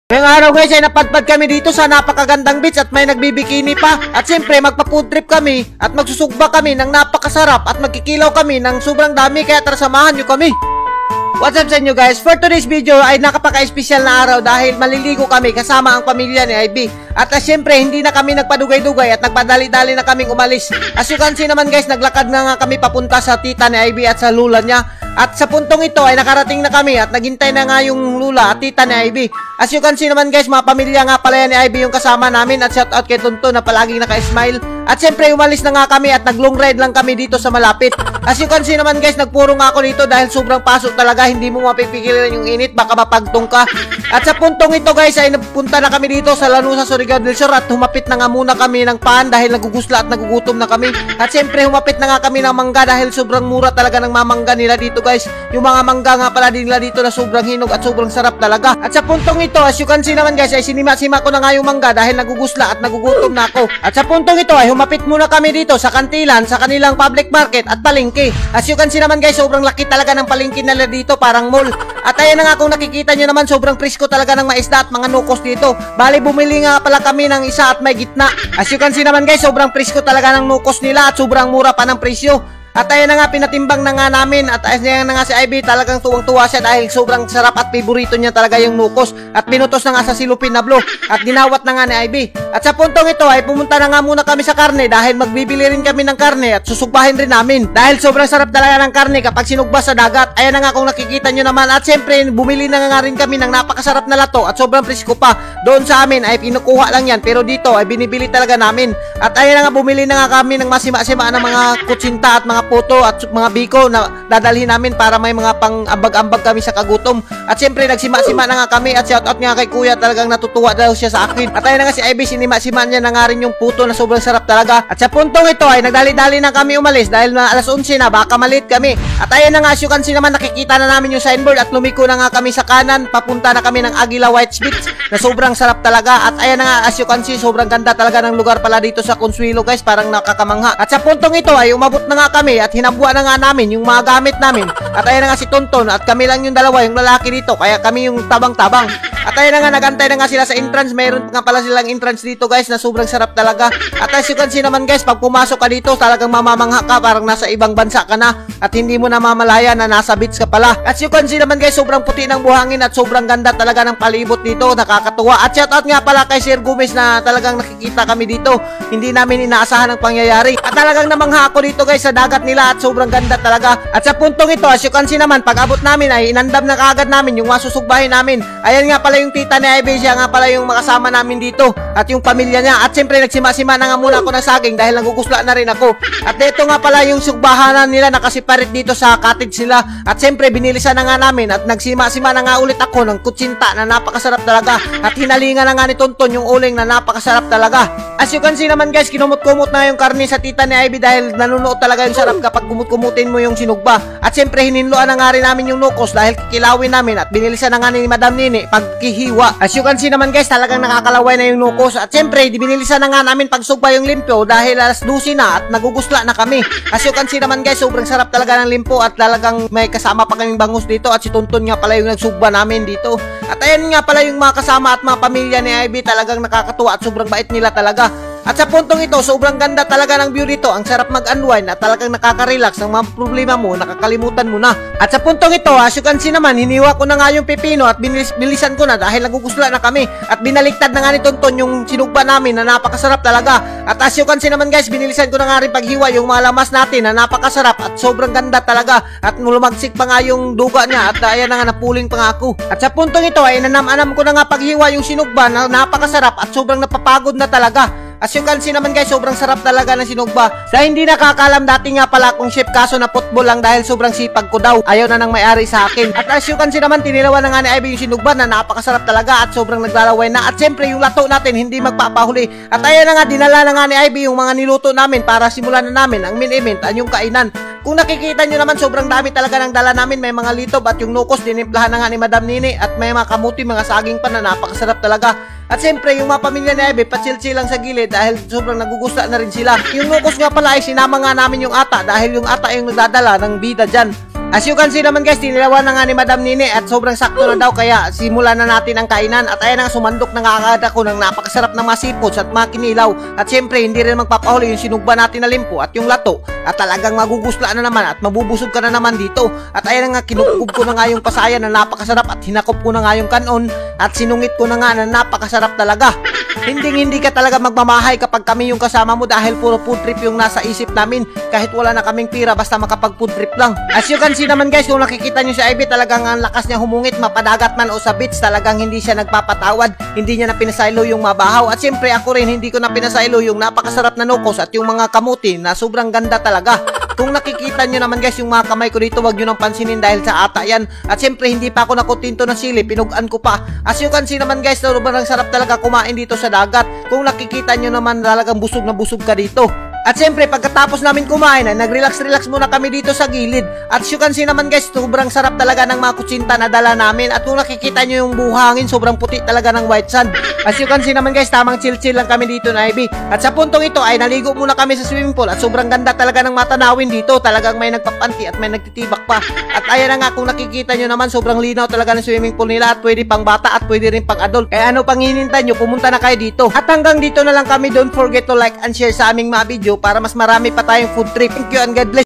Ngayong araw guys ay napadpad kami dito sa napakagandang beach at may nagbibikini pa. At siyempre magpa-food trip kami at magsusugba kami ng napakasarap at magkikilaw kami ng sobrang dami, kaya tara samahan nyo kami. What's up sa inyo guys? For today's video ay nakapaka-espesyal na araw dahil maliligo kami kasama ang pamilya ni Ivy. At siyempre hindi na kami nagpadugay-dugay at nagpadali-dali na kaming umalis. As you can see naman guys, naglakad na nga kami papunta sa tita ni Ivy at sa lula niya. At sa puntong ito ay nakarating na kami at naghintay na nga yung lula at tita ni Ivy. As you can see naman guys, mga pamilya nga pala yan ni Ivy yung kasama namin. At shout out kay Tonton na palaging naka-smile. At siyempre umalis na nga kami at nag-long ride lang kami dito sa malapit. As you can see naman guys, nagpuro nga ako dito dahil sobrang pasok talaga. Hindi mo mapipigilan yung init, baka mapagtong ka. At sa puntong ito guys ay napunta na kami dito sa Lanuza, Surigao del Sur. At humapit na nga muna kami ng paan dahil nagugusla at nagugutom na kami. At siyempre humapit na nga kami ng mangga dahil sobrang mura talaga ng mamangga nila dito guys. Yung mga mangga nga pala nila dito na sobrang hinog at sobrang sarap talaga. At sa puntong ito, as you can see naman guys, ay sinima-sima ko na nga yung mangga dahil nagugusla at nagugutom na ako. At sa puntong ito ay humapit muna kami dito sa kantilan, sa kanilang public market at palengke. As you can see naman guys, sobrang laki talaga ng palengke nila dito, parang mall. At ayan na nga, kung nakikita nyo naman, sobrang presko talaga ng maisda at mga nukos dito. Bali bumili nga pala kami ng isa at may gitna. As you can see naman guys, sobrang presko talaga ng nukos nila at sobrang mura pa ng presyo. At ayan na nga, pinatimbang na nga namin. At ayan na nga si Ivy, talagang tuwang-tuwa siya dahil sobrang sarap at favorito niya talaga yung nukos. At pinutos na nga sa silupin na blue. At dinawat na nga ni Ivy. At sa puntong ito ay pumunta na nga muna kami sa karne dahil magbibili rin kami ng karne at susugbahin rin namin. Dahil sobrang sarap talaga ng karne kapag sinugba sa dagat. Ayan na nga, kung nakikita nyo naman. At syempre, bumili na nga rin kami ng napakasarap na lato at sobrang presko pa. Doon sa amin ay pinukuha lang yan, pero dito ay binibili talaga namin. At ayan na nga, bumili na nga kami ng masima-sima ng mga kutsinta at mga puto at mga biko na dadalhin namin para may mga pang-ambag-ambag kami sa kagutom. At siyempre nagsima-sima na nga kami at shoutout nga kay kuya, talagang natutuwa daw siya sa akin. At ayun na nga si Ivy, sinima-sima niya na nga rin yung puto na sobrang sarap talaga. At sa puntong ito ay nagdali-dali na kami umalis dahil na alas 11 na, baka malit kami. At ayun na nga, as you can see naman, nakikita na namin yung signboard at lumiko na nga kami sa kanan, papunta na kami ng Aguila White Beach na sobrang sarap talaga. At ayun na nga, as you can see, sobrang ganda talaga ng lugar pala dito sa Consuelo guys, parang nakakamangha. At sa puntong ito ay umabot na nga kami at hinabuan na nga namin yung mga gamit namin. At ayun na nga si Tonton at kami lang yung dalawa, yung lalaki dito, kaya kami yung tabang-tabang. At ayun na nga, nagantay na nga sila sa entrance. Mayroon nga pala silang entrance dito guys na sobrang sarap talaga. At as you can see naman guys, pag pumasok ka dito, talagang mamamangha ka, parang nasa ibang bansa ka na at hindi mo na mamalaya na nasa beach ka pala. At as you can see naman guys, sobrang puti ng buhangin at sobrang ganda talaga ng palibot dito, nakakatuwa. At shoutout nga pala kay Sir Gomez na talagang nakikita kami dito, hindi namin inaasahan ang pangyayari. At talagang namangha ako dito guys sa dagat nila at sobrang ganda talaga. At sa puntong ito, as you can see naman, pag abot namin ay inandam na kaagad namin yung masusugbahin namin. Ayan nga pala yung tita ni Ivy, siya nga pala yung makasama namin dito at yung pamilya niya. At siyempre nagsima-sima na nga muna ako ng saging dahil nagugusla na rin ako. At dito nga pala yung sugbahanan nila, nakasiparit dito sa cottage sila. At siyempre binilisan na nga namin at nagsima-sima na nga ulit ako ng kutsinta na napakasarap talaga. At hinalingan na nga ni Tonton yung uling na napakasarap talaga. As you can see naman guys, kinumot-kumot na yung karne sa tita ni Ivy dahil nanunuot talaga yung sarap kapag kumut-kumutin mo yung sinugba. At siyempre hininluan na nga rin namin yung nukos dahil kikilawin namin at binilisan na nga ni Madam Nini pagkihiwa. As you can see naman guys, talagang nakakalaway na yung nukos. At siyempre binilisan na nga namin pagsugba yung limpyo dahil alas 12 na at nagugusla na kami. As you can see naman guys, sobrang sarap talaga ng limpo at talagang may kasama pa kaming bangus dito. At si Tonton nga pala yung nagsugba namin dito. At ayan nga pala yung mga kasama at mga pamilya ni Ivy, talagang nakakatuwa at sobrang bait nila talaga. At sa puntong ito, sobrang ganda talaga ng view dito. Ang sarap mag-unwind at talagang nakaka-relax. Ang mga problema mo, nakakalimutan mo na. At sa puntong ito, as you can see naman, hiniwa ko na nga yung pipino at bilisan ko na dahil nagugusla na kami. At binaliktad na nga ni Tonton yung sinugba namin na napakasarap talaga. At as you can see naman guys, binilisan ko na nga rin paghiwa yung mga lamas natin na napakasarap at sobrang ganda talaga. At lumagsik pa nga yung duga niya at ayan na nga, napuling pa nga ako. At sa puntong ito ay nanam-anam ko na nga paghiwa yung sinugba na napakasarap at sobrang napapagod na talaga. As you can see naman guys, sobrang sarap talaga ng sinugba. Sa hindi nakakalam, dati nga pala akong chef kaso na football lang dahil sobrang sipag ko daw. Ayaw na nang may-ari sa akin. At as you can see naman, tinilawan na nga ni Ivy yung sinugba na napakasarap talaga at sobrang naglalaway na. At siyempre yung lato natin hindi magpapahuli. At ayan na nga, dinala na nga ni Ivy yung mga niluto namin para simulan na namin ang main event, yung kainan. Kung nakikita nyo naman, sobrang dami talaga ng dala namin. May mga litob at yung nukos, dinimplahan na nga ni Madam Nini. At may mga kamuti, mga saging pa na napakasarap talaga. At siyempre, yung mga pamilya ni Ivy, patsil-sil lang sa gilid dahil sobrang nagugusta na rin sila. Yung nukos nga pala ay sinama nga namin yung ata dahil yung ata yung nagdadala ng bida dyan. As you can see naman guys, tinilawan na nga ni Madam Nini at sobrang sakto na daw kaya simulan na natin ang kainan. At ayan na, sumandok na nga agad ako ng napakasarap na mga seafoods at mga kinilaw. At syempre hindi rin magpapahuli yung sinugba natin na limpo at yung lato. At talagang magugusla na naman at mabubusog ka na naman dito. At ayan na nga, kinukub ko na nga yung pasayan na napakasarap at hinakop ko na nga yung kanon at sinungit ko na nga na napakasarap talaga. Hindi ka talaga magmamahay kapag kami yung kasama mo dahil puro food trip yung nasa isip namin kahit wala na kaming pira basta makapag food trip lang. As you can see naman guys, kung nakikita nyo si Ivy, talagang ang lakas niya humungit, mapadagat man o sa beach, talagang hindi siya nagpapatawad, hindi niya na pinasaylo yung mabahaw. At siyempre ako rin hindi ko na pinasaylo yung napakasarap na nukos at yung mga kamuti na sobrang ganda talaga. Kung nakikita nyo naman guys yung mga kamay ko dito, wag nyo nang pansinin dahil sa ata yan. At siyempre hindi pa ako nakutinto ng sili, pinugan ko pa. As you can see naman guys, sobrang sarap talaga kumain dito sa dagat. Kung nakikita nyo naman, talagang busog na busog ka dito. At siyempre, pagkatapos namin kumain, ay nag-relax muna kami dito sa gilid. At you can see naman guys, sobrang sarap talaga ng mga kutsinta na dala namin. At kung nakikita nyo yung buhangin, sobrang puti talaga ng white sand. As you can see naman guys, tamang chill-chill lang kami dito na Ivy. At sa puntong ito ay naligo muna kami sa swimming pool. At sobrang ganda talaga ng matanawin dito. Talagang may nagpapanti at may nagtitibak pa. At ayan na nga, kung nakikita nyo naman, sobrang linaw talaga ng swimming pool nila. At pwede pang bata at pwede rin pang adult. Kaya ano pang hinintay nyo, pumunta na kayo dito. At hanggang dito na lang kami. Don't forget to like and share sa aming mga video para mas marami pa tayong food trip. Thank you and God bless.